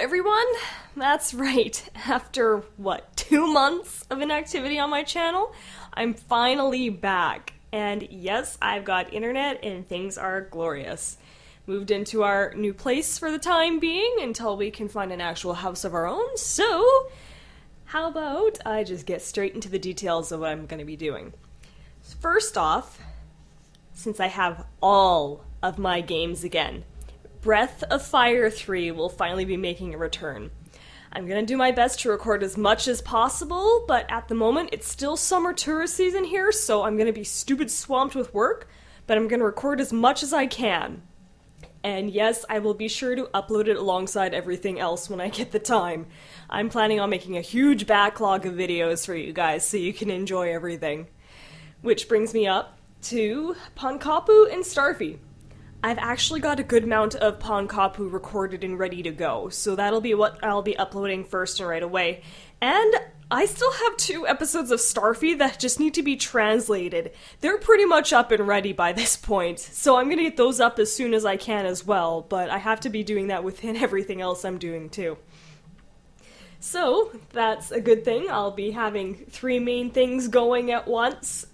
everyone! That's right, after, 2 months of inactivity on my channel, I'm finally back. And yes, I've got internet and things are glorious. Moved into our new place for the time being until we can find an actual house of our own, so how about I just get straight into the details of what I'm going to be doing. First off, since I have all of my games again, Breath of Fire 3 will finally be making a return. I'm gonna do my best to record as much as possible, but at the moment it's still summer tourist season here, so I'm gonna be stupid swamped with work, but I'm gonna record as much as I can. And yes, I will be sure to upload it alongside everything else when I get the time. I'm planning on making a huge backlog of videos for you guys so you can enjoy everything. Which brings me up to Ponkapu and Starfy. I've actually got a good amount of Ponkapu recorded and ready to go, so that'll be what I'll be uploading first and right away. And I still have 2 episodes of Starfy that just need to be translated. They're pretty much up and ready by this point, so I'm gonna get those up as soon as I can as well, but I have to be doing that within everything else I'm doing too. So, that's a good thing. I'll be having 3 main things going at once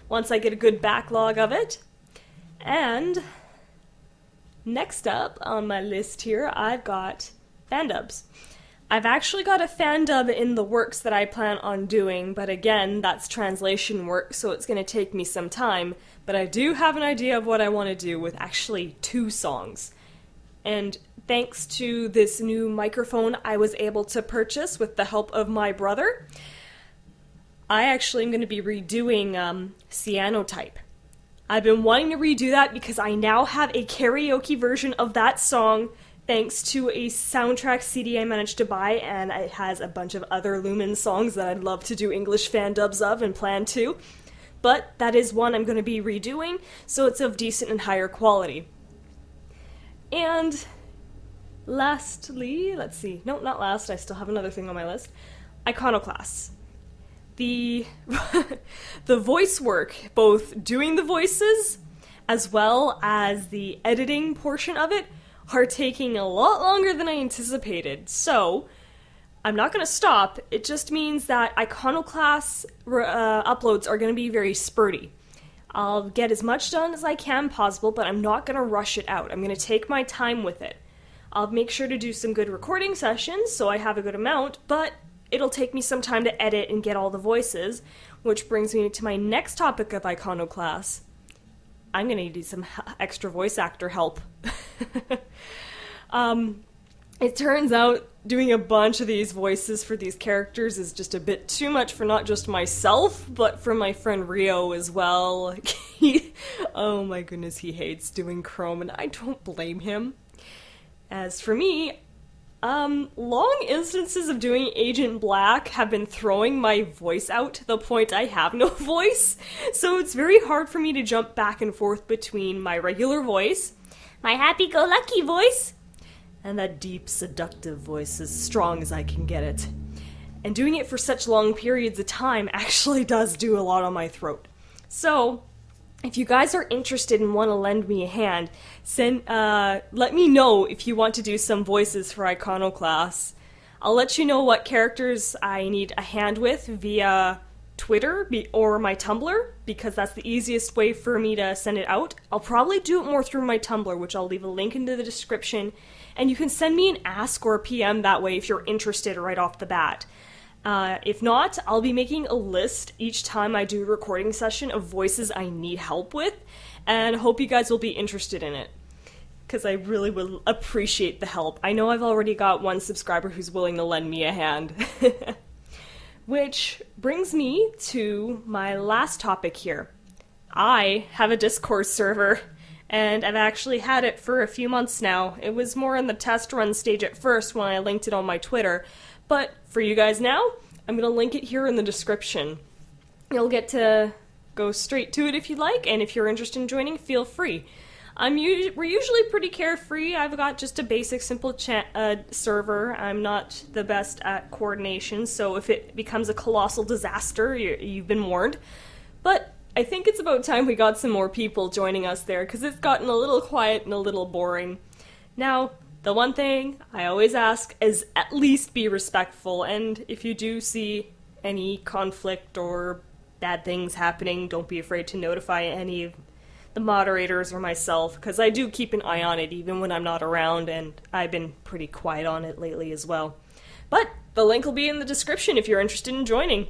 I get a good backlog of it. And next up on my list here, I've got fan dubs. I've actually got a fan dub in the works that I plan on doing, but again, that's translation work, so it's going to take me some time. But I do have an idea of what I want to do with actually 2 songs. And thanks to this new microphone I was able to purchase with the help of my brother, I actually am going to be redoing Cyanotype. I've been wanting to redo that because I now have a karaoke version of that song thanks to a soundtrack CD I managed to buy, and it has a bunch of other Lumen songs that I'd love to do English fan dubs of and plan to. But that is one I'm going to be redoing, so it's of decent and higher quality. And lastly, let's see, no, not last, I still have another thing on my list, Iconoclasts. The voice work, both doing the voices as well as the editing portion of it, are taking a lot longer than I anticipated. So, I'm not going to stop. It just means that Iconoclasts uploads are going to be very spurty. I'll get as much done as I can possible, but I'm not going to rush it out. I'm going to take my time with it. I'll make sure to do some good recording sessions so I have a good amount, but it'll take me some time to edit and get all the voices, which brings me to my next topic of Iconoclasts. I'm gonna need some extra voice actor help. It turns out doing a bunch of these voices for these characters is just a bit too much for not just myself, but for my friend Rio as well. Oh my goodness, he hates doing Chrome, and I don't blame him. As for me, long instances of doing Agent Black have been throwing my voice out to the point I have no voice, so it's very hard for me to jump back and forth between my regular voice, my happy-go-lucky voice, and that deep, seductive voice as strong as I can get it. And doing it for such long periods of time actually does do a lot on my throat. So, if you guys are interested and want to lend me a hand, let me know if you want to do some voices for Iconoclasts. I'll let you know what characters I need a hand with via Twitter or my Tumblr, because that's the easiest way for me to send it out. I'll probably do it more through my Tumblr, which I'll leave a link into the description, and you can send me an ask or a PM that way if you're interested right off the bat. If not, I'll be making a list each time I do a recording session of voices I need help with, and hope you guys will be interested in it, because I really would appreciate the help. I know I've already got 1 subscriber who's willing to lend me a hand. Which brings me to my last topic here. I have a Discord server, and I've actually had it for a few months now. It was more in the test run stage at first when I linked it on my Twitter, but for you guys now, I'm going to link it here in the description. You'll get to go straight to it if you'd like, and if you're interested in joining, feel free. We're usually pretty carefree. I've got just a basic, simple server. I'm not the best at coordination, so if it becomes a colossal disaster, you've been warned. But I think it's about time we got some more people joining us there, because it's gotten a little quiet and a little boring. Now, The one thing I always ask is at least be respectful, and if you do see any conflict or bad things happening, don't be afraid to notify any of the moderators or myself, because I do keep an eye on it even when I'm not around, and I've been pretty quiet on it lately as well. But the link will be in the description if you're interested in joining.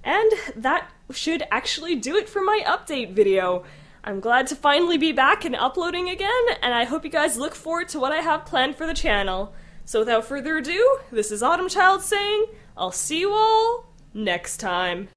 And that should actually do it for my update video. I'm glad to finally be back and uploading again, and I hope you guys look forward to what I have planned for the channel. So without further ado, this is Autumchild saying, I'll see you all next time.